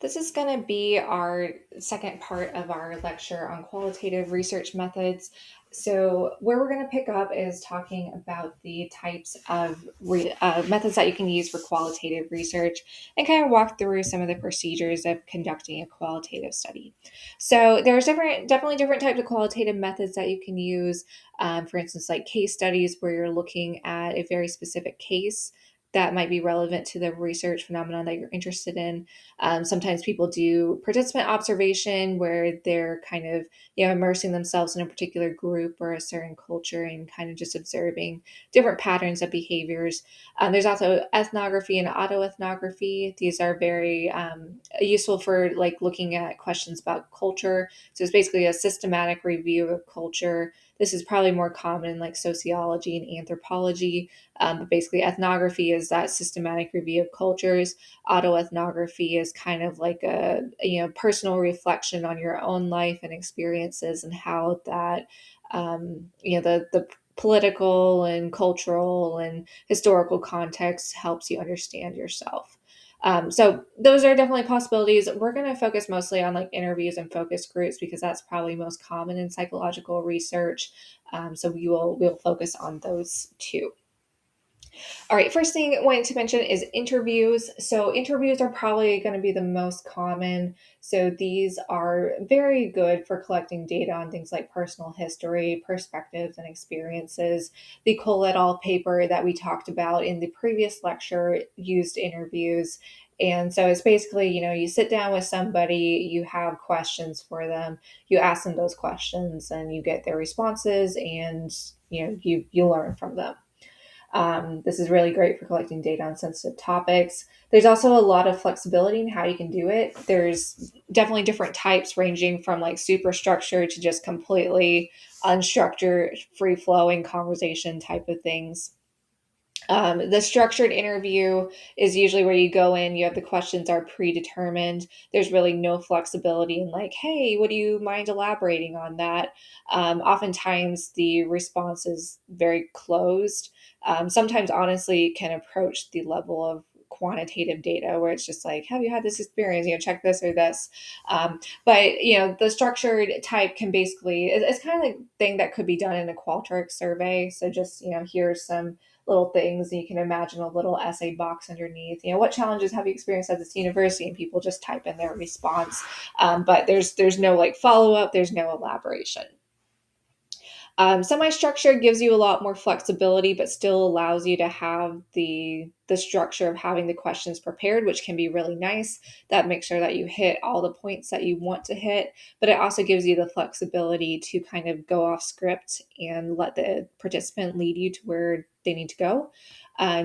This is going to be our second part of our lecture on qualitative research methods. So, where we're going to pick up is talking about the types of methods that you can use for qualitative research and kind of walk through some of the procedures of conducting a qualitative study. So, there's definitely different types of qualitative methods that you can use. For instance, like case studies, where you're looking at a very specific case that might be relevant to the research phenomenon that you're interested in. Sometimes people do participant observation where they're kind of, immersing themselves in a particular group or a certain culture and kind of just observing different patterns of behaviors. There's also ethnography and autoethnography. These are very useful for like looking at questions about culture. So it's basically a systematic review of culture. This is probably more common in like sociology and anthropology. But basically, ethnography is that systematic review of cultures. Autoethnography is kind of like a personal reflection on your own life and experiences and how that the political and cultural and historical context helps you understand yourself. So those are definitely possibilities. We're going to focus mostly on like interviews and focus groups because that's probably most common in psychological research. So we'll focus on those two. All right, first thing I wanted to mention is interviews. So, interviews are probably going to be the most common. So, these are very good for collecting data on things like personal history, perspectives, and experiences. The Cole et al. Paper that we talked about in the previous lecture used interviews. And so it's basically, you sit down with somebody, you have questions for them, you ask them those questions, and you get their responses, and you learn from them. This is really great for collecting data on sensitive topics. There's also a lot of flexibility in how you can do it. There's definitely different types ranging from like super structured to just completely unstructured, free flowing conversation type of things. The structured interview is usually where you go in, you have the questions are predetermined. There's really no flexibility in like, hey, would you mind elaborating on that? Oftentimes the response is very closed. Sometimes, honestly, it can approach the level of quantitative data where it's just like, have you had this experience? Check this or this. But the structured type can basically, it's kind of like thing that could be done in a Qualtrics survey. So just, here's some little things, and you can imagine a little essay box underneath. What challenges have you experienced at this university? And people just type in their response. But there's no like follow up. There's no elaboration. Semi-structured gives you a lot more flexibility, but still allows you to have the structure of having the questions prepared, which can be really nice. That makes sure that you hit all the points that you want to hit, but it also gives you the flexibility to kind of go off script and let the participant lead you to where they need to go.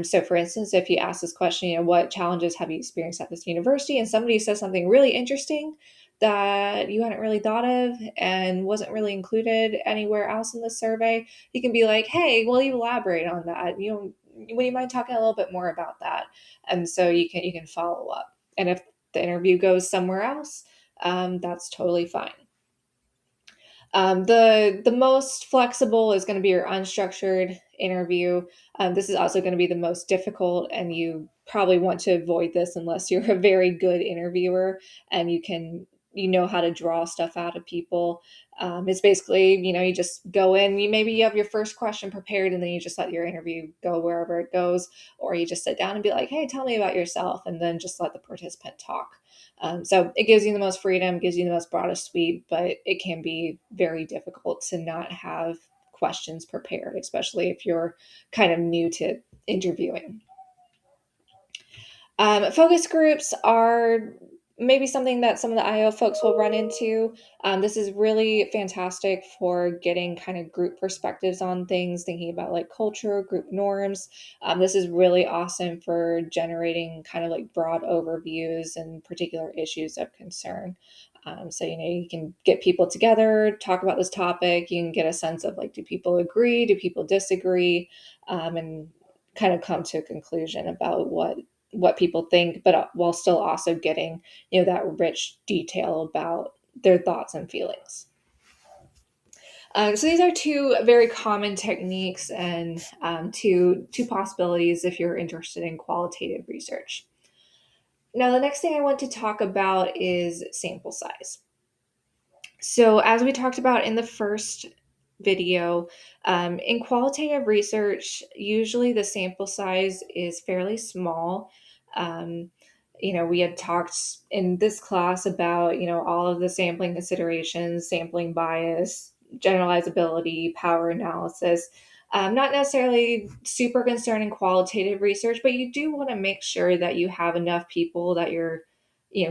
So, for instance, if you ask this question, what challenges have you experienced at this university, and somebody says something really interesting that you hadn't really thought of and wasn't really included anywhere else in the survey, you can be like, hey, will you elaborate on that? Would you mind talking a little bit more about that? And so you can follow up. And if the interview goes somewhere else, that's totally fine. The most flexible is going to be your unstructured interview. This is also going to be the most difficult, and you probably want to avoid this unless you're a very good interviewer and you know how to draw stuff out of people. It's basically, you just go in, you have your first question prepared, and then you just let your interview go wherever it goes, or you just sit down and be like, hey, tell me about yourself, and then just let the participant talk. So it gives you the most freedom, gives you the most broadest sweep, but it can be very difficult to not have questions prepared, especially if you're kind of new to interviewing. Focus groups are maybe something that some of the IO folks will run into. This is really fantastic for getting kind of group perspectives on things, thinking about like culture, group norms. This is really awesome for generating kind of like broad overviews and particular issues of concern. So, you can get people together, talk about this topic. You can get a sense of like, do people agree? Do people disagree? And kind of come to a conclusion about what people think, but while still also getting, that rich detail about their thoughts and feelings. So these are two very common techniques and two possibilities if you're interested in qualitative research. Now, the next thing I want to talk about is sample size. So, as we talked about in the first video, in qualitative research, usually the sample size is fairly small. Um, we had talked in this class about, all of the sampling considerations, sampling bias, generalizability, power analysis. Not necessarily super concerned in qualitative research, but you do want to make sure that you have enough people that you're,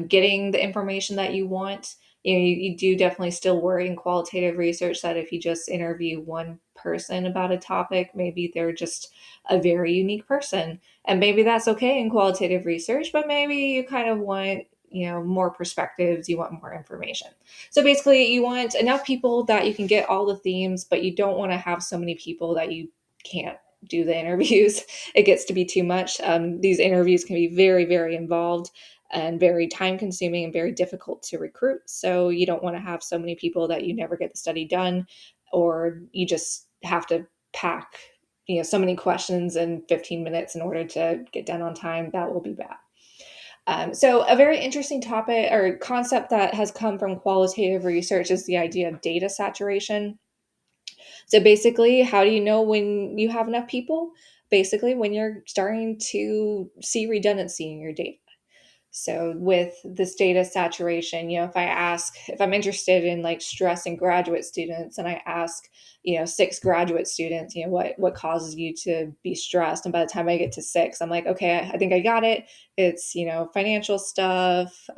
getting the information that you want. You do definitely still worry in qualitative research that if you just interview one person about a topic, maybe they're just a very unique person. And maybe that's okay in qualitative research, but maybe you kind of want, more perspectives, you want more information. So basically, you want enough people that you can get all the themes, but you don't want to have so many people that you can't do the interviews. It gets to be too much. These interviews can be very, very involved and very time consuming and very difficult to recruit. So you don't want to have so many people that you never get the study done, or you just have to pack, so many questions in 15 minutes in order to get done on time. That will be bad. So a very interesting topic or concept that has come from qualitative research is the idea of data saturation. So basically, how do you know when you have enough people? Basically, when you're starting to see redundancy in your data. So with this data saturation, if I'm interested in like stress in graduate students and I ask, 6 graduate students, what causes you to be stressed? And by the time I get to 6, I'm like, okay, I think I got it. It's, financial stuff,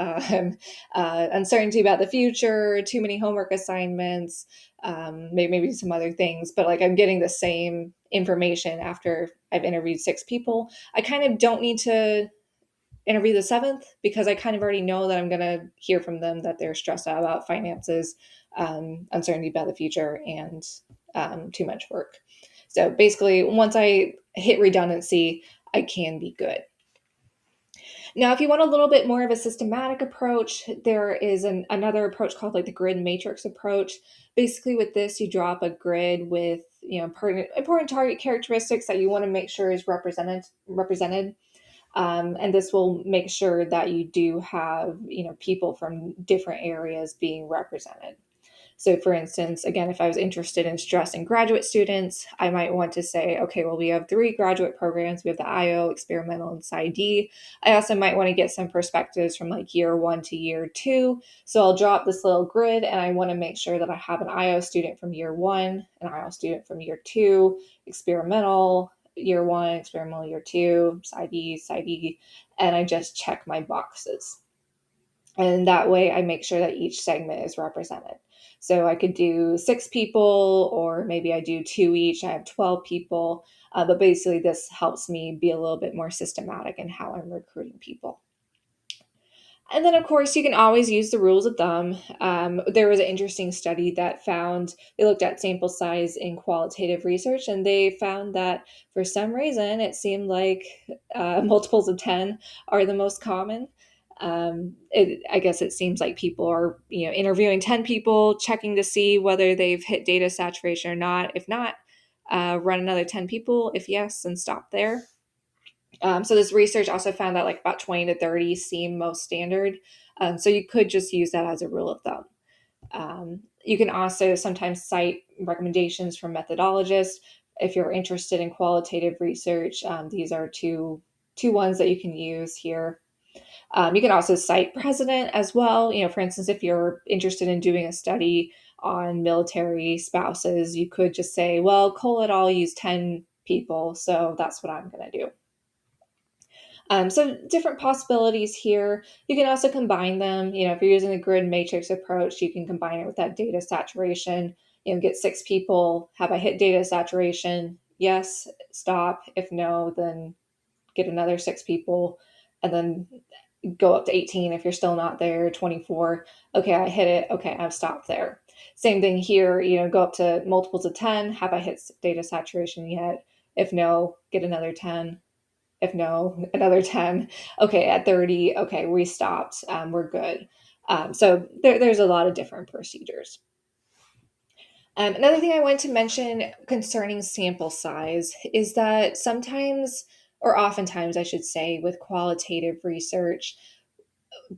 uncertainty about the future, too many homework assignments, maybe some other things, but like I'm getting the same information after I've interviewed 6 people. I kind of don't need to interview the 7th because I kind of already know that I'm going to hear from them that they're stressed out about finances, uncertainty about the future, and too much work. So basically, once I hit redundancy, I can be good. Now, if you want a little bit more of a systematic approach, there is another approach called like the grid matrix approach. Basically, with this, you draw up a grid with important target characteristics that you want to make sure is represented. And this will make sure that you do have, people from different areas being represented. So for instance, again, if I was interested in stress in graduate students, I might want to say, okay, well, we have 3 graduate programs. We have the IO, experimental, and PsyD. I also might want to get some perspectives from like year 1 to year 2. So I'll draw up this little grid and I want to make sure that I have an IO student from year 1, an IO student from year 2, experimental, year 1, experimental year 2, PsyD, and I just check my boxes. And that way I make sure that each segment is represented. So I could do 6 people, or maybe I do 2 each. I have 12 people. But basically, this helps me be a little bit more systematic in how I'm recruiting people. And then, of course, you can always use the rules of thumb. There was an interesting study that found they looked at sample size in qualitative research, and they found that for some reason it seemed like multiples of 10 are the most common. I guess it seems like people are, interviewing 10 people, checking to see whether they've hit data saturation or not. If not, run another 10 people. If yes, then stop there. So this research also found that like about 20 to 30 seem most standard. So you could just use that as a rule of thumb. You can also sometimes cite recommendations from methodologists. If you're interested in qualitative research, these are two ones that you can use here. You can also cite precedent as well. For instance, if you're interested in doing a study on military spouses, you could just say, well, Cole et al. Used 10 people, so that's what I'm going to do. So different possibilities here. You can also combine them. If you're using the grid matrix approach, you can combine it with that data saturation. Get 6 people. Have I hit data saturation? Yes, stop. If no, then get another 6 people, and then go up to 18 if you're still not there. 24. Okay, I hit it. Okay, I've stopped there. Same thing here. Go up to multiples of 10. Have I hit data saturation yet? If no, get another 10. If no, another 10. Okay, at 30, okay, we stopped. We're good. So there's a lot of different procedures. Another thing I wanted to mention concerning sample size is that sometimes, or oftentimes, I should say, with qualitative research,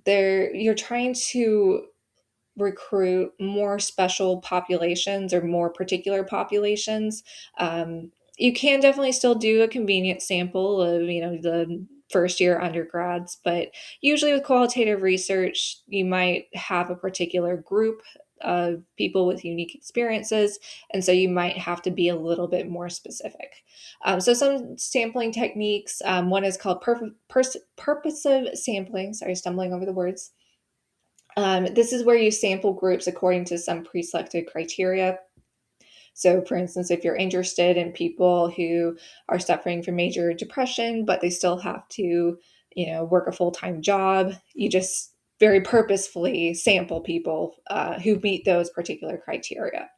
you're trying to recruit more special populations or more particular populations. You can definitely still do a convenient sample of, the first year undergrads, but usually with qualitative research, you might have a particular group of people with unique experiences, and so you might have to be a little bit more specific. So some sampling techniques, one is called purposive sampling. Sorry, stumbling over the words. This is where you sample groups according to some pre-selected criteria. So, for instance, if you're interested in people who are suffering from major depression, but they still have to, work a full-time job, you just very purposefully sample people who meet those particular criteria.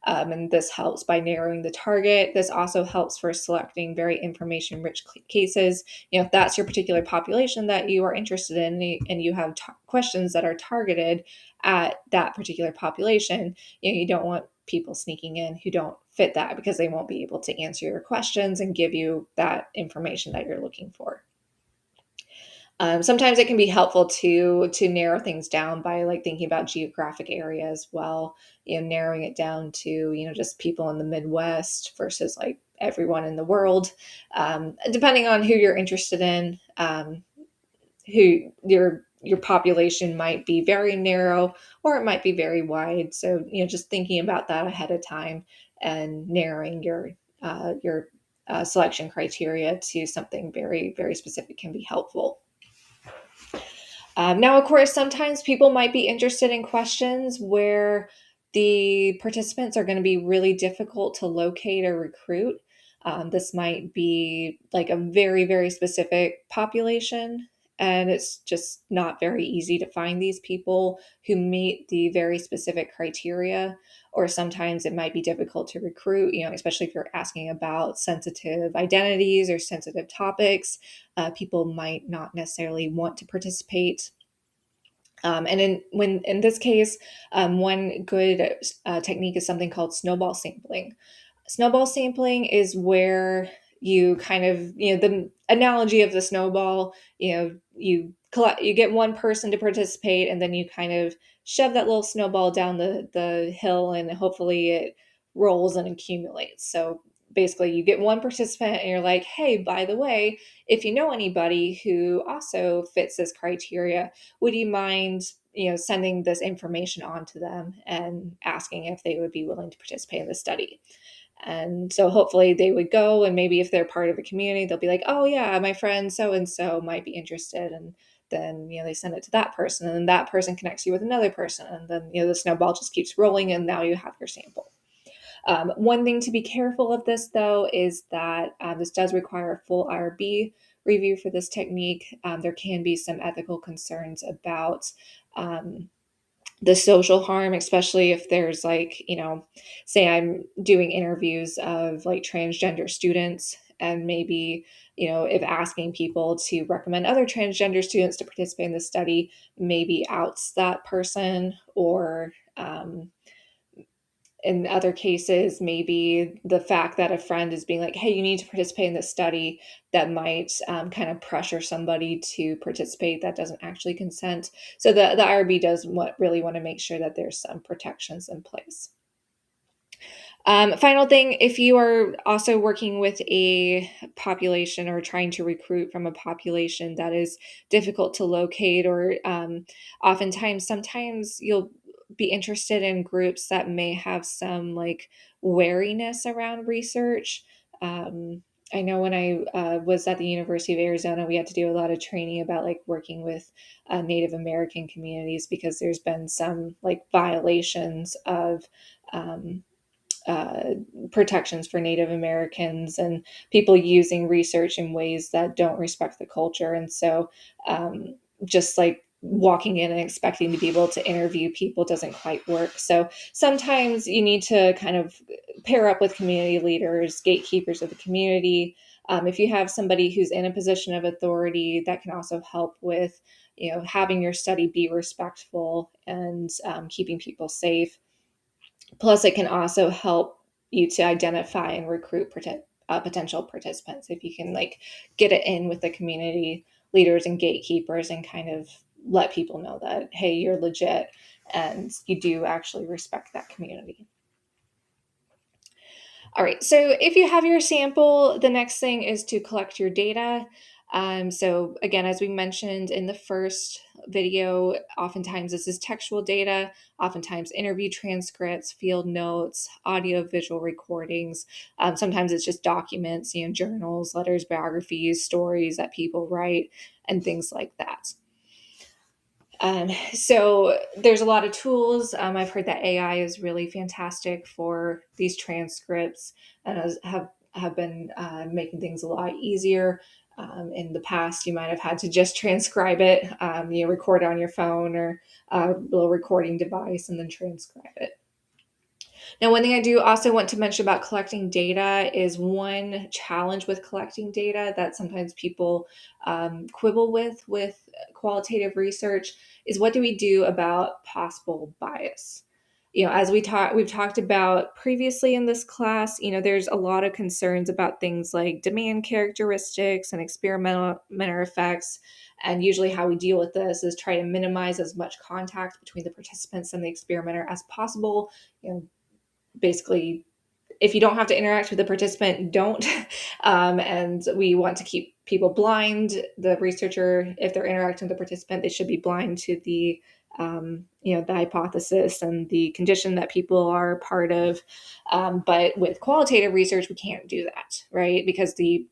And this helps by narrowing the target. This also helps for selecting very information rich cases. If that's your particular population that you are interested in and you have questions that are targeted at that particular population, you don't want people sneaking in who don't fit that, because they won't be able to answer your questions and give you that information that you're looking for. Sometimes it can be helpful to narrow things down by like thinking about geographic area as well. Narrowing it down to just people in the Midwest versus like everyone in the world, depending on who you're interested in. Who your population might be very narrow or it might be very wide. So just thinking about that ahead of time and narrowing your selection criteria to something very, very specific can be helpful. Now, of course, sometimes people might be interested in questions where the participants are going to be really difficult to locate or recruit. This might be like a very, very specific population, and it's just not very easy to find these people who meet the very specific criteria. Or sometimes it might be difficult to recruit, especially if you're asking about sensitive identities or sensitive topics. People might not necessarily want to participate. And in this case, one good technique is something called snowball sampling. Snowball sampling is where you kind of, the analogy of the snowball, you get one person to participate, and then you kind of shove that little snowball down the hill, and hopefully it rolls and accumulates. So basically, you get one participant, and you're like, hey, by the way, if you know anybody who also fits this criteria, would you mind sending this information on to them and asking if they would be willing to participate in the study? And so hopefully they would go, and maybe if they're part of a community, they'll be like, oh yeah, my friend so and so might be interested, and then they send it to that person, and then that person connects you with another person, and then the snowball just keeps rolling, and now you have your sample. One thing to be careful of this, though, is that this does require a full IRB review for this technique. There can be some ethical concerns about the social harm, especially if there's like, say I'm doing interviews of like transgender students, and maybe, if asking people to recommend other transgender students to participate in the study maybe outs that person, or in other cases, maybe the fact that a friend is being like, hey, you need to participate in this study, that might kind of pressure somebody to participate that doesn't actually consent. So the IRB does really want to make sure that there's some protections in place. Final thing, if you are also working with a population or trying to recruit from a population that is difficult to locate, or sometimes you'll be interested in groups that may have some like wariness around research. I know when I was at the University of Arizona, we had to do a lot of training about like working with Native American communities, because there's been some like violations of um, uh, protections for Native Americans, and people using research in ways that don't respect the culture. And so, just like walking in and expecting to be able to interview people doesn't quite work. So sometimes you need to kind of pair up with community leaders, gatekeepers of the community. If you have somebody who's in a position of authority, that can also help with, having your study be respectful and keeping people safe. Plus, it can also help you to identify and recruit potential participants if you can like get it in with the community leaders and gatekeepers and kind of let people know that, hey, you're legit and you do actually respect that community. All right, so if you have your sample, the next thing is to collect your data. So again, as we mentioned in the first video, oftentimes this is textual data, oftentimes interview transcripts, field notes, audio, visual recordings. Sometimes it's just documents, journals, letters, biographies, stories that people write, and things like that. So there's a lot of tools. I've heard that AI is really fantastic for these transcripts and have been making things a lot easier. In the past, you might have had to just transcribe it, record it on your phone or a little recording device and then transcribe it. Now, one thing I do also want to mention about collecting data is one challenge with collecting data that sometimes people quibble with qualitative research is what do we do about possible bias? As we've talked about previously in this class, there's a lot of concerns about things like demand characteristics and experimental effects. And usually how we deal with this is try to minimize as much contact between the participants and the experimenter as possible. Basically, if you don't have to interact with the participant, don't. And we want to keep people blind. The researcher, if they're interacting with the participant, they should be blind to the hypothesis and the condition that people are part of. But with qualitative research, we can't do that, right? Because the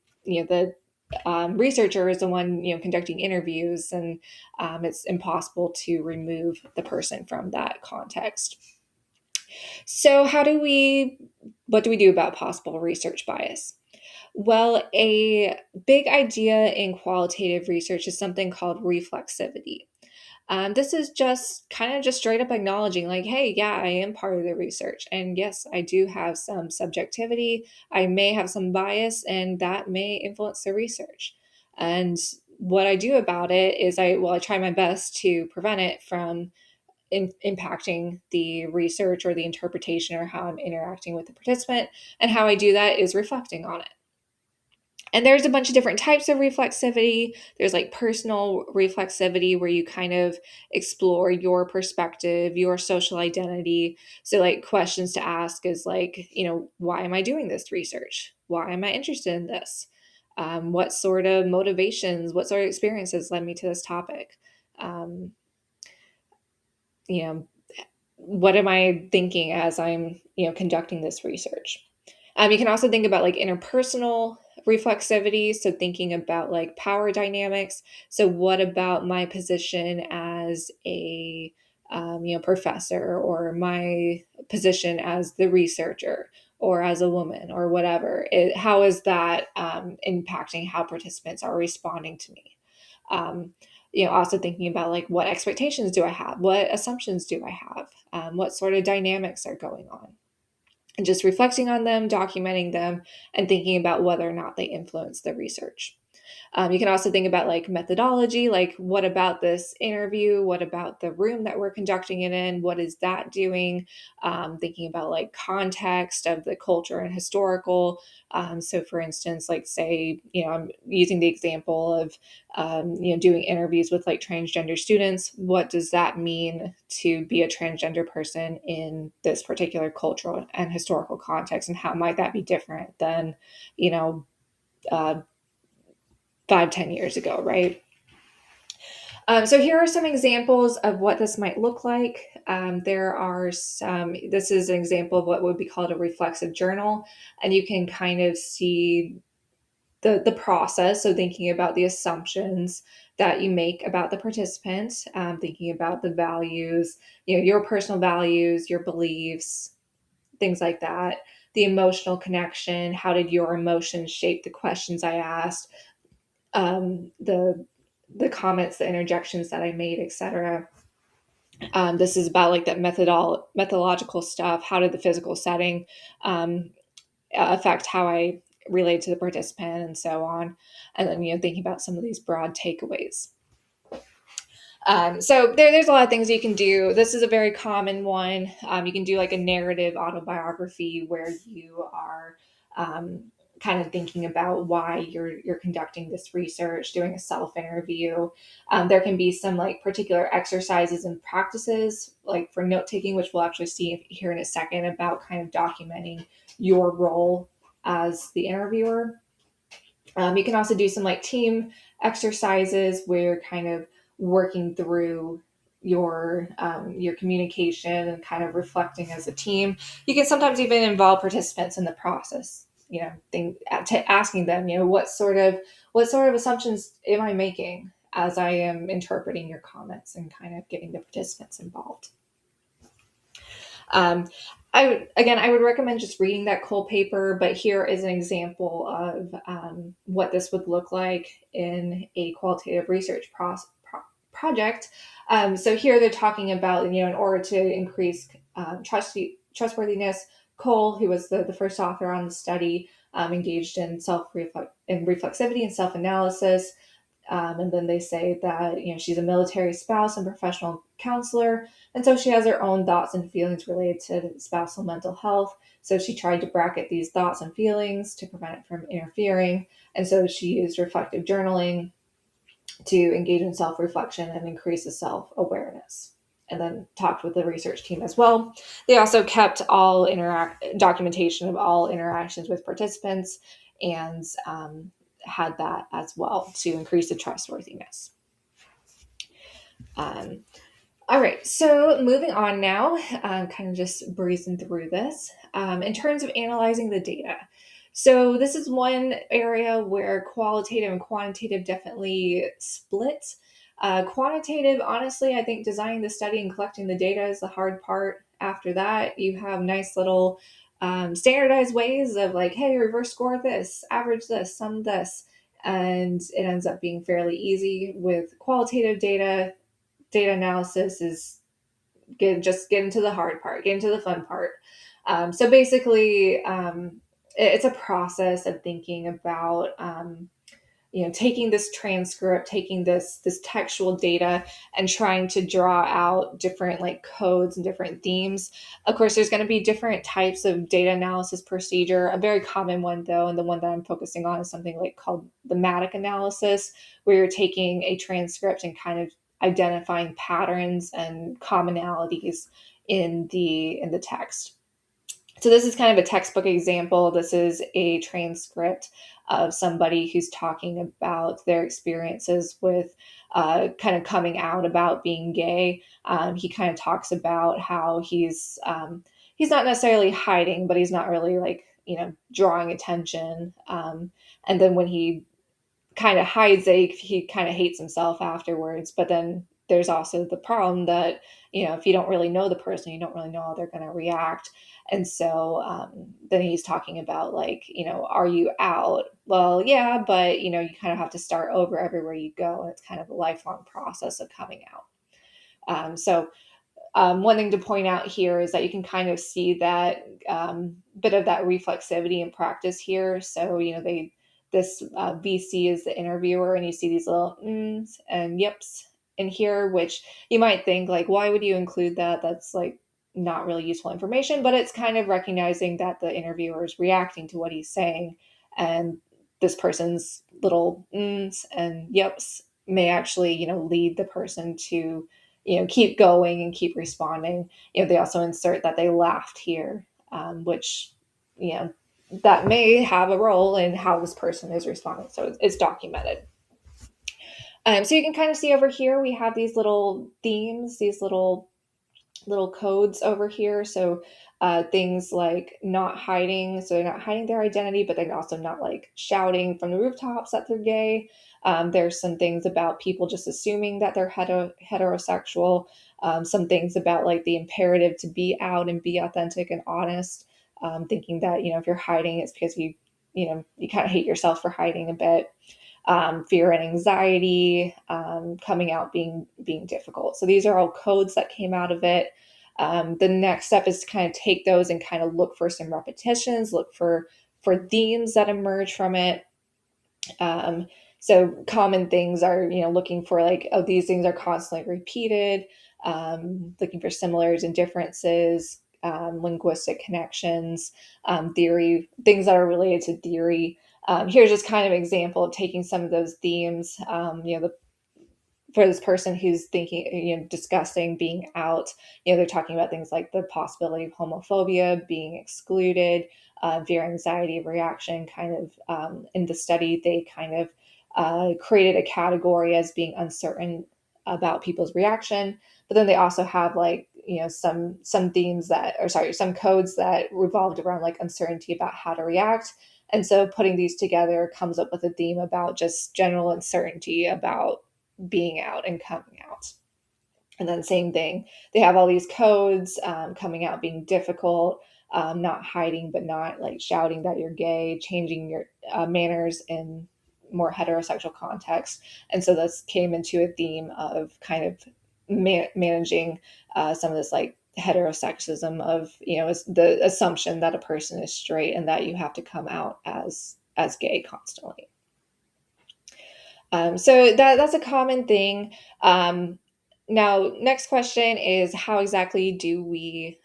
researcher is the one conducting interviews, and it's impossible to remove the person from that context. So, what do we do about possible research bias? Well, a big idea in qualitative research is something called reflexivity. This is just kind of just straight up acknowledging, like, hey, yeah, I am part of the research. And yes, I do have some subjectivity. I may have some bias, and that may influence the research. And what I do about it is I try my best to prevent it from impacting the research or the interpretation or how I'm interacting with the participant. And how I do that is reflecting on it. And there's a bunch of different types of reflexivity. There's like personal reflexivity, where you kind of explore your perspective, your social identity. So, like, questions to ask is like, why am I doing this research? Why am I interested in this? What sort of motivations, what sort of experiences led me to this topic? Um, you know, what am I thinking as I'm, conducting this research? You can also think about like interpersonal reflexivity. So thinking about like power dynamics. So what about my position as a professor, or my position as the researcher, or as a woman, or whatever? How is that impacting how participants are responding to me? Um, Also thinking about like what expectations do I have? What assumptions do I have? What sort of dynamics are going on? And just reflecting on them, documenting them, and thinking about whether or not they influence the research. You can also think about like methodology, like what about this interview? What about the room that we're conducting it in? What is that doing? Thinking about like context of the culture and historical. So, for instance, like say, I'm using the example of, doing interviews with like transgender students. What does that mean to be a transgender person in this particular cultural and historical context? And how might that be different than, you know, uh, 5, 10 years ago, right? So here are some examples of what this might look like. This is an example of what would be called a reflexive journal, and you can kind of see the process. So thinking about the assumptions that you make about the participant, thinking about the values, your personal values, your beliefs, things like that. The emotional connection. How did your emotions shape the questions I asked? The comments, the interjections that I made, etc. This is about like that methodological stuff. How did the physical setting um, affect how I relate to the participant, and so on. And then thinking about some of these broad takeaways. So there's a lot of things you can do. This is a very common one. You can do like a narrative autobiography where you are kind of thinking about why you're conducting this research, doing a self interview. There can be some like particular exercises and practices, like for note taking, which we'll actually see here in a second, about kind of documenting your role as the interviewer. You can also do some like team exercises where you're kind of working through your communication and kind of reflecting as a team. You can sometimes even involve participants in the process. Asking them, what sort of assumptions am I making as I am interpreting your comments, and kind of getting the participants involved. Um, I would recommend just reading that Cole paper, but here is an example of what this would look like in a qualitative research project. So here they're talking about, in order to increase trustworthiness, Cole, who was the first author on the study, engaged in reflexivity and self analysis. And then they say that she's a military spouse and professional counselor, and so she has her own thoughts and feelings related to spousal mental health. So she tried to bracket these thoughts and feelings to prevent it from interfering, and so she used reflective journaling to engage in self-reflection and increase the self-awareness. And then talked with the research team as well. They also kept all documentation of all interactions with participants, and had that as well to increase the trustworthiness. Um, all right, so moving on now, kind of just breezing through this. In terms of analyzing the data, so this is one area where qualitative and quantitative definitely split. Quantitative, honestly, I think designing the study and collecting the data is the hard part. After that, you have nice little standardized ways of like, hey, reverse score this, average this, sum this, and it ends up being fairly easy. With qualitative data analysis is get into the hard part, get into the fun part. So basically, it's a process of thinking about taking this transcript, taking this textual data, and trying to draw out different like codes and different themes. Of course, there's going to be different types of data analysis procedure. A very common one, though, and the one that I'm focusing on, is something like called thematic analysis, where you're taking a transcript and kind of identifying patterns and commonalities in the text. So this is kind of a textbook example. This is a transcript of somebody who's talking about their experiences with kind of coming out about being gay. He kind of talks about how he's not necessarily hiding, but he's not really like drawing attention. And then when he kind of hides it, he kind of hates himself afterwards. But then there's also the problem that if you don't really know the person, you don't really know how they're going to react. And so then he's talking about like, are you out? Well, yeah, but you kind of have to start over everywhere you go, and it's kind of a lifelong process of coming out. One thing to point out here is that you can kind of see that bit of that reflexivity in practice here. So this VC is the interviewer, and you see these little mms and yips in here, which you might think like, why would you include that? That's like not really useful information, but it's kind of recognizing that the interviewer is reacting to what he's saying, and this person's little mms and yips may actually lead the person to keep going and keep responding. They also insert that they laughed here, which you know that may have a role in how this person is responding. So it's documented. So you can kind of see over here we have these little themes, these little codes over here. So things like not hiding, so they're not hiding their identity, but they're also not like shouting from the rooftops that they're gay. There's some things about people just assuming that they're heterosexual. Some things about like the imperative to be out and be authentic and honest. Thinking that if you're hiding, it's because you kind of hate yourself for hiding a bit. Fear and anxiety, coming out being difficult. So these are all codes that came out of it. The next step is to kind of take those and kind of look for some repetitions, look for themes that emerge from it. So common things are, looking for like, oh, these things are constantly repeated, looking for similarities and differences, linguistic connections, theory, things that are related to theory. Here's just kind of an example of taking some of those themes, for this person who's thinking, discussing being out, they're talking about things like the possibility of homophobia, being excluded, fear, anxiety reaction. Kind of in the study, they kind of created a category as being uncertain about people's reaction, but then they also have like some themes that, or sorry, some codes that revolved around like uncertainty about how to react. And so putting these together comes up with a theme about just general uncertainty about being out and coming out. And then same thing, they have all these codes, coming out being difficult, not hiding but not like shouting that you're gay, changing your manners in more heterosexual context. And so this came into a theme of kind of managing some of this like heterosexism of the assumption that a person is straight and that you have to come out as gay constantly. So that's a common thing. Now, next question is, how exactly do we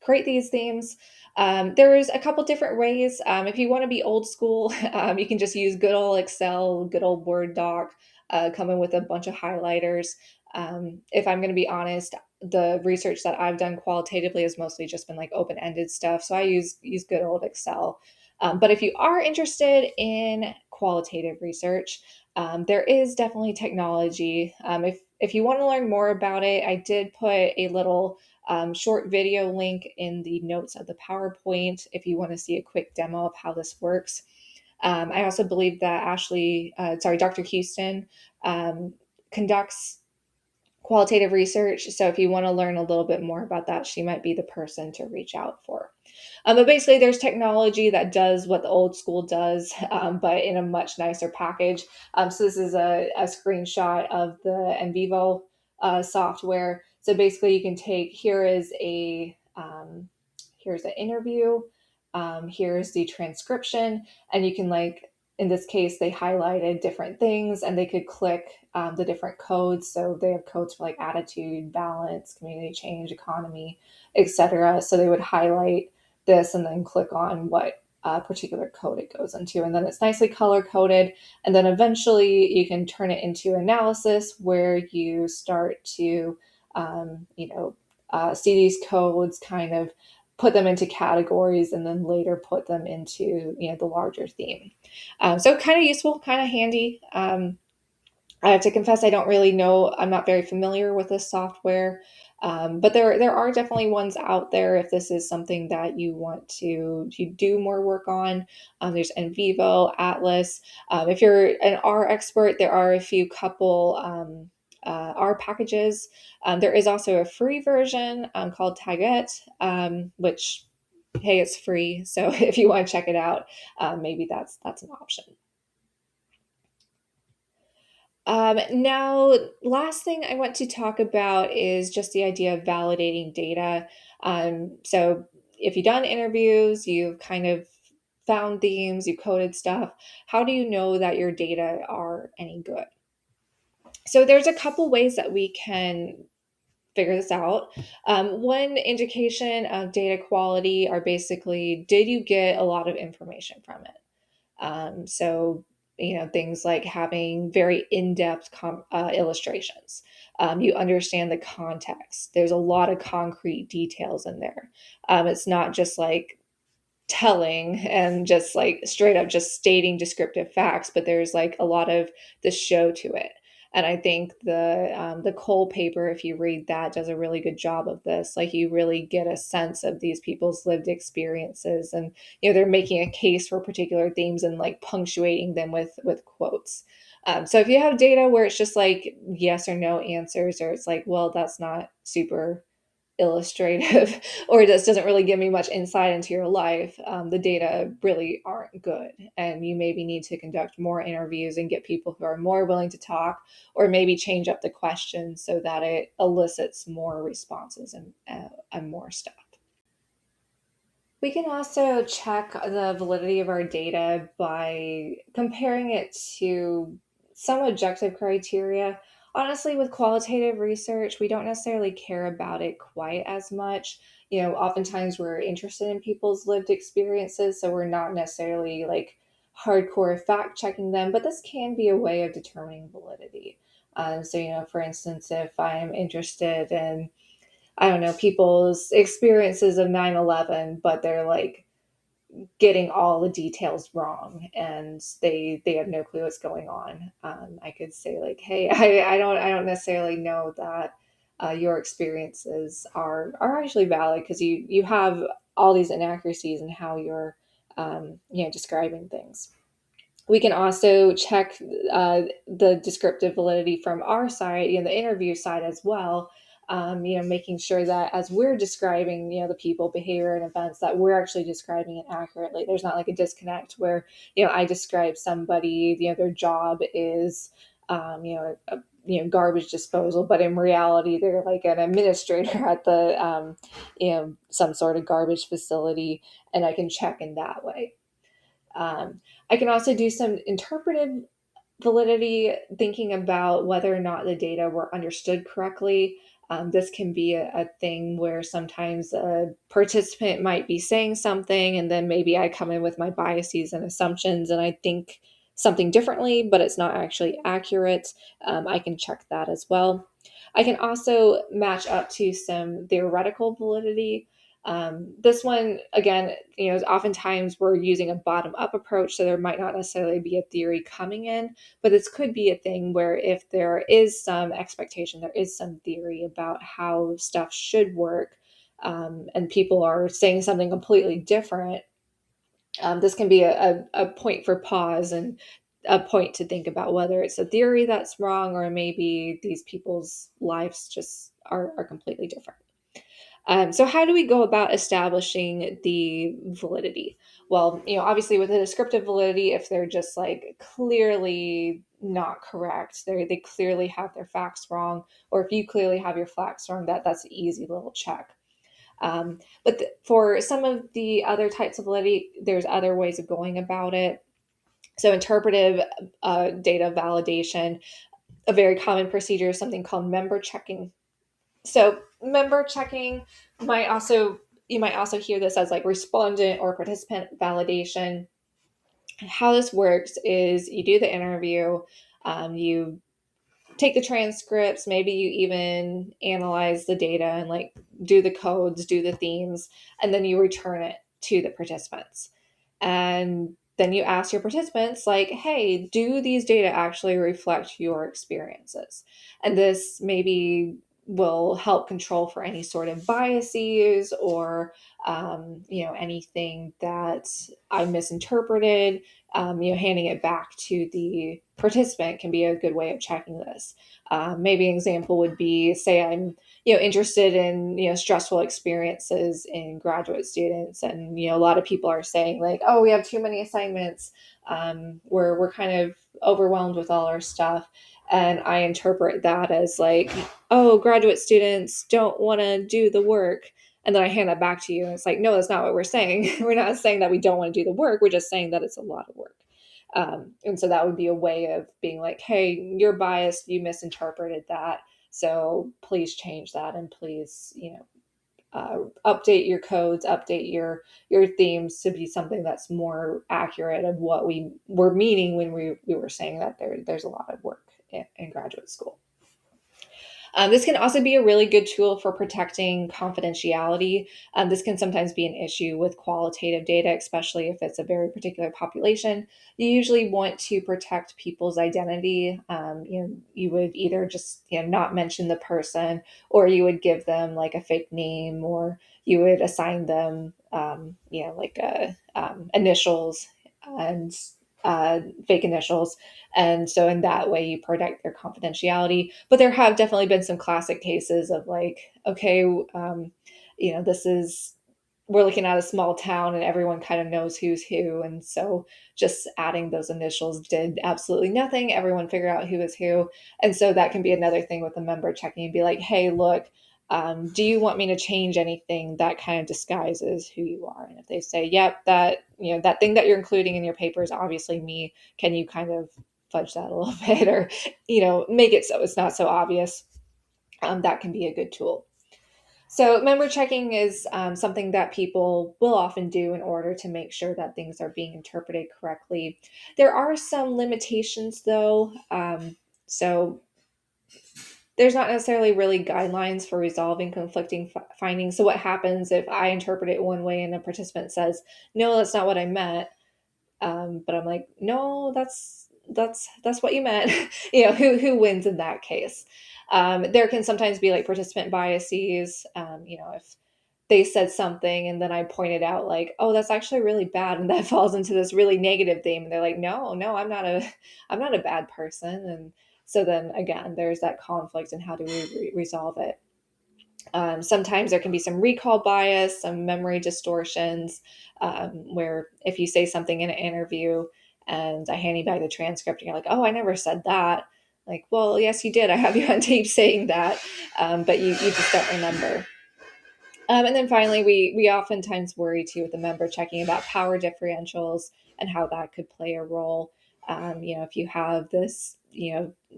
create these themes? There's a couple different ways. If you want to be old school, you can just use good old Excel, good old Word doc, come in with a bunch of highlighters. If I'm going to be honest, the research that I've done qualitatively has mostly just been like open-ended stuff. So I use good old Excel. But if you are interested in qualitative research, there is definitely technology. If you want to learn more about it, I did put a little short video link in the notes of the PowerPoint if you want to see a quick demo of how this works. I also believe that Dr. Houston conducts qualitative research. So if you want to learn a little bit more about that, she might be the person to reach out for. But basically, there's technology that does what the old school does, but in a much nicer package. So this is a screenshot of the NVivo software. So basically, you can take, here's an interview, here's the transcription, and you can like, in this case, they highlighted different things and they could click the different codes. So they have codes for like attitude, balance, community change, economy, etc. So they would highlight this and then click on what particular code it goes into. And then it's nicely color coded. And then eventually you can turn it into analysis where you start to, see these codes, kind of put them into categories, and then later put them into the larger theme. So kind of useful, kind of handy. I have to confess, I don't really know. I'm not very familiar with this software, but there are definitely ones out there if this is something that you want to do more work on. There's NVivo, Atlas. If you're an R expert, there are a few couple R packages. There is also a free version called Taget, which, hey, it's free. So if you want to check it out, maybe that's an option. Now, last thing I want to talk about is just the idea of validating data. So if you've done interviews, you've kind of found themes, you've coded stuff, how do you know that your data are any good? So there's a couple ways that we can figure this out. One indication of data quality are basically, did you get a lot of information from it? So, things like having very in-depth illustrations. You understand the context. There's a lot of concrete details in there. It's not just like telling and just like straight up just stating descriptive facts, but there's like a lot of the show to it. And I think the Cole paper, if you read that, does a really good job of this. Like you really get a sense of these people's lived experiences, and they're making a case for particular themes and like punctuating them with quotes. So if you have data where it's just like yes or no answers, or it's like, well, that's not super illustrative or it just doesn't really give me much insight into your life, the data really aren't good. And you maybe need to conduct more interviews and get people who are more willing to talk, or maybe change up the questions so that it elicits more responses and more stuff. We can also check the validity of our data by comparing it to some objective criteria. Honestly, with qualitative research, we don't necessarily care about it quite as much. oftentimes we're interested in people's lived experiences, so we're not necessarily like hardcore fact checking them, but this can be a way of determining validity. So, for instance, if I'm interested in, I don't know, people's experiences of 9/11, but they're like getting all the details wrong and they have no clue what's going on. I could say like, hey, I don't necessarily know that your experiences are actually valid because you have all these inaccuracies in how you're describing things. We can also check the descriptive validity from our side, the interview side as well. Making sure that as we're describing, the people, behavior, and events, that we're actually describing it accurately. There's not like a disconnect where, I describe somebody, their job is, garbage disposal, but in reality, they're like an administrator at the, some sort of garbage facility, and I can check in that way. Um, I can also do some interpretive validity, thinking about whether or not the data were understood correctly. This can be a thing where sometimes a participant might be saying something, and then maybe I come in with my biases and assumptions, and I think something differently, but it's not actually accurate. I can check that as well. I can also match up to some theoretical validity. This one, again, oftentimes we're using a bottom up approach, so there might not necessarily be a theory coming in, but this could be a thing where if there is some expectation, there is some theory about how stuff should work, and people are saying something completely different, this can be a point for pause and a point to think about whether it's a theory that's wrong or maybe these people's lives just are completely different. So how do we go about establishing the validity? Well, obviously with a descriptive validity, if they're just like clearly not correct, they clearly have their facts wrong, or if you clearly have your facts wrong, that's an easy little check. But for some of the other types of validity, there's other ways of going about it. So interpretive data validation, a very common procedure is something called member checking. So member checking might also you might also hear this as like respondent or participant validation. How this works is you do the interview, you take the transcripts, maybe you even analyze the data and like do the codes, do the themes, and then you return it to the participants. And then you ask your participants, like, hey, do these data actually reflect your experiences? And this maybe will help control for any sort of biases or anything that I misinterpreted. Handing it back to the participant can be a good way of checking this. Maybe an example would be, say I'm interested in stressful experiences in graduate students, and a lot of people are saying like, oh, we have too many assignments, we're kind of overwhelmed with all our stuff, and I interpret that as like, oh, graduate students don't want to do the work, and then I hand that back to you, and it's like, no, that's not what we're saying. We're not saying that we don't want to do the work, we're just saying that it's a lot of work. And so that would be a way of being like, hey, you're biased, you misinterpreted that, so please change that, and please, update your codes, update your themes to be something that's more accurate of what we were meaning when we were saying that there's a lot of work in graduate school. This can also be a really good tool for protecting confidentiality. This can sometimes be an issue with qualitative data, especially if it's a very particular population. You usually want to protect people's identity. You would either just not mention the person, or you would give them like a fake name, or you would assign them like initials and fake initials. And so in that way, you protect their confidentiality. But there have definitely been some classic cases of like, okay, this is, we're looking at a small town and everyone kind of knows who's who. And so just adding those initials did absolutely nothing. Everyone figured out who is who. And so that can be another thing with a member checking and be like, hey, look, do you want me to change anything that kind of disguises who you are? And if they say, yep, that, that thing that you're including in your paper is obviously me, can you kind of fudge that a little bit, or, make it so it's not so obvious? That can be a good tool. So, member checking is something that people will often do in order to make sure that things are being interpreted correctly. There are some limitations, though. So, there's not necessarily really guidelines for resolving conflicting findings. So, what happens if I interpret it one way and a participant says, "No, that's not what I meant," but I'm like, "No, that's what you meant." Who wins in that case? There can sometimes be like participant biases. If they said something and then I pointed out like, "Oh, that's actually really bad," and that falls into this really negative theme. And they're like, "No, no, I'm not a bad person." And so then again, there's that conflict, and how do we resolve it? Sometimes there can be some recall bias, some memory distortions, where if you say something in an interview and I hand you back the transcript and you're like, "Oh, I never said that." Like, well, yes, you did. I have you on tape saying that, but you just don't remember. And then finally, we oftentimes worry too with the member checking about power differentials and how that could play a role. If you have this,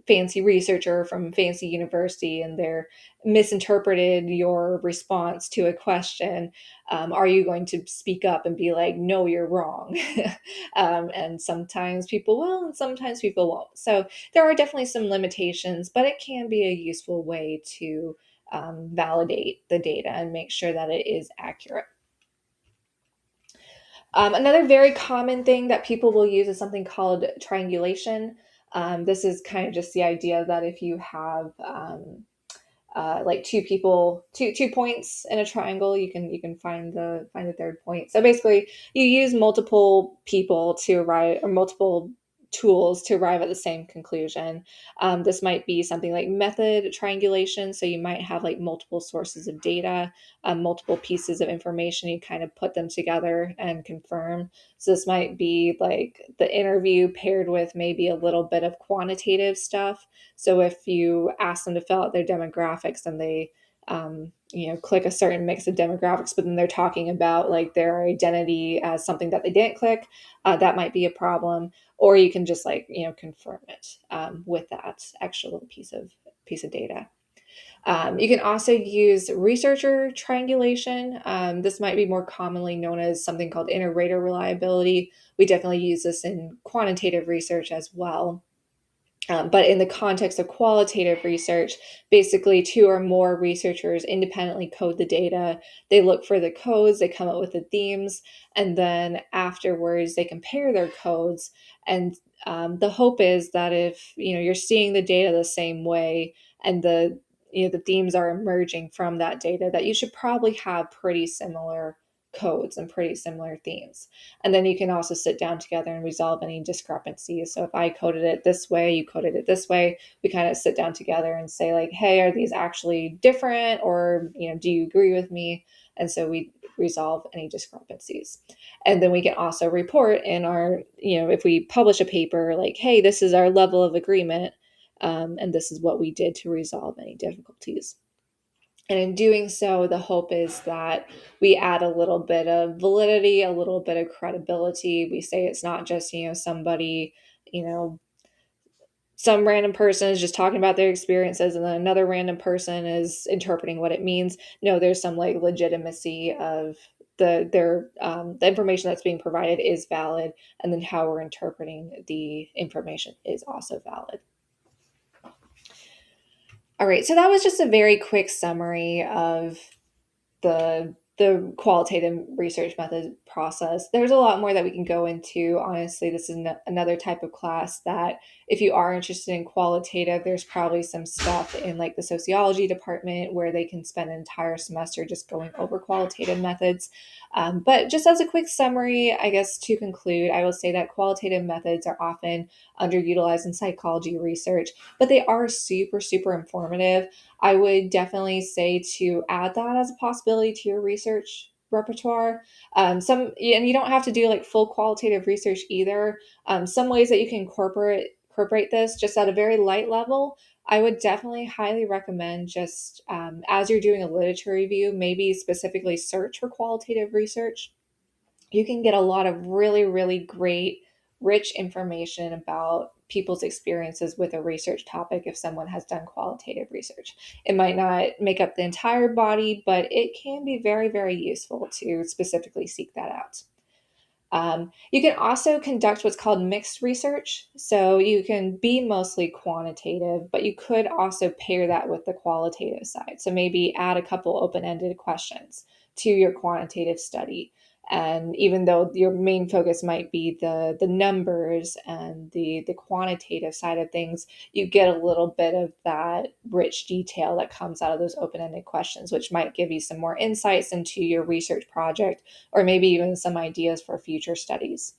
fancy researcher from fancy university and they're misinterpreted your response to a question, are you going to speak up and be like, "No, you're wrong"? And sometimes people will, and sometimes people won't. So there are definitely some limitations, but it can be a useful way to validate the data and make sure that it is accurate. Another very common thing that people will use is something called triangulation. This is kind of just the idea that if you have like two points in a triangle, you can find the third point. So basically, you use multiple people to arrive, or multiple tools to arrive at the same conclusion. This might be something like method triangulation. So you might have like multiple sources of data, multiple pieces of information. You kind of put them together and confirm. So this might be like the interview paired with maybe a little bit of quantitative stuff. So if you ask them to fill out their demographics and they, click a certain mix of demographics, but then they're talking about like their identity as something that they didn't click, that might be a problem. Or you can just like, confirm it with that extra little piece of data. You can also use researcher triangulation. This might be more commonly known as something called inter-rater reliability. We definitely use this in quantitative research as well. But in the context of qualitative research, basically two or more researchers independently code the data. They look for the codes, they come up with the themes, and then afterwards they compare their codes. And the hope is that if you're seeing the data the same way, and the themes are emerging from that data, that you should probably have pretty similar codes and pretty similar themes. And then you can also sit down together and resolve any discrepancies. So if I coded it this way, you coded it this way, we kind of sit down together and say like, "Hey, are these actually different? Or, do you agree with me?" And so we resolve any discrepancies. And then we can also report in our, if we publish a paper like, "Hey, this is our level of agreement. And this is what we did to resolve any difficulties." And in doing so, the hope is that we add a little bit of validity, a little bit of credibility. We say it's not just, somebody, you know, some random person is just talking about their experiences and then another random person is interpreting what it means. No, there's some like legitimacy of the information that's being provided is valid, and then how we're interpreting the information is also valid. All right, so that was just a very quick summary of the qualitative research method process. There's a lot more that we can go into. Honestly, this is another type of class that if you are interested in qualitative, there's probably some stuff in like the sociology department where they can spend an entire semester just going over qualitative methods. But just as a quick summary, I guess to conclude, I will say that qualitative methods are often underutilized in psychology research, but they are super, super informative. I would definitely say to add that as a possibility to your research repertoire. And you don't have to do like full qualitative research either. Some ways that you can incorporate this just at a very light level. I would definitely highly recommend just as you're doing a literature review, maybe specifically search for qualitative research. You can get a lot of really, really great rich information about people's experiences with a research topic if someone has done qualitative research. It might not make up the entire body, but it can be very, very useful to specifically seek that out. You can also conduct what's called mixed research. So you can be mostly quantitative, but you could also pair that with the qualitative side. So maybe add a couple open ended questions to your quantitative study. And even though your main focus might be the numbers and the quantitative side of things, you get a little bit of that rich detail that comes out of those open ended questions, which might give you some more insights into your research project or maybe even some ideas for future studies.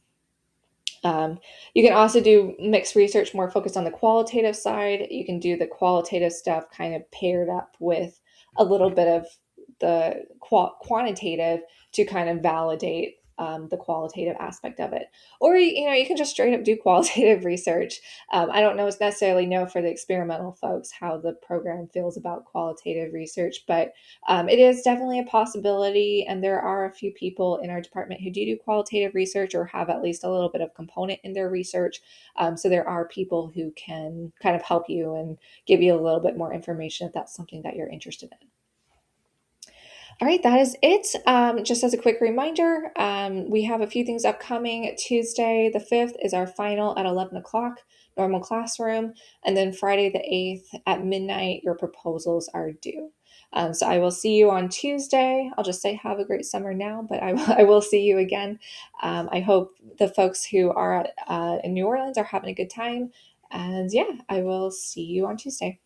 You can also do mixed research more focused on the qualitative side. You can do the qualitative stuff kind of paired up with a little bit of the quantitative to kind of validate the qualitative aspect of it. Or you can just straight up do qualitative research. I don't know necessarily know for the experimental folks how the program feels about qualitative research, but it is definitely a possibility, and there are a few people in our department who do qualitative research or have at least a little bit of component in their research. So there are people who can kind of help you and give you a little bit more information if that's something that you're interested in. All right, that is it. Just as a quick reminder, we have a few things upcoming. Tuesday, the 5th, is our final at 11 o'clock, normal classroom. And then Friday, the 8th, at midnight, your proposals are due. So I will see you on Tuesday. I'll just say have a great summer now, but I will see you again. I hope the folks who are in New Orleans are having a good time. And yeah, I will see you on Tuesday.